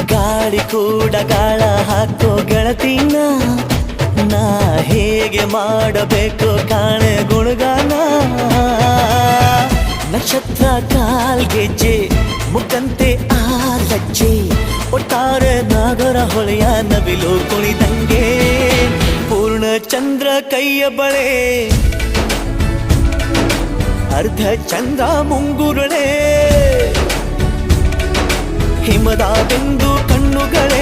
ಗಾಳಿ ಕೂಡ ಗಾಳ ಹಾಕೋ ಗೆಳತಿನ ನಾ ಹೇಗೆ ಮಾಡಬೇಕು ಕಾಣೆ ಗುಣಗಾನ ನಕ್ಷತ್ರ ಕಾಲ್ಗೆಜ್ಜೆ ಮುಖಂತೆ ಆ ಲಜ್ಜೆ ಒಟ್ಟಾರೆ ನಾಗರ ಹೊಳೆಯ ನವಿಲು ಕುಣಿದಂಗೆ ಪೂರ್ಣ ಚಂದ್ರ ಕೈಯ ಬಳೆ ಅರ್ಧ ಚಂದ್ರ ಮುಂಗುರುಳೆ ಹಿಮದ ಬಿಂದು ಕಣ್ಣುಗಳೇ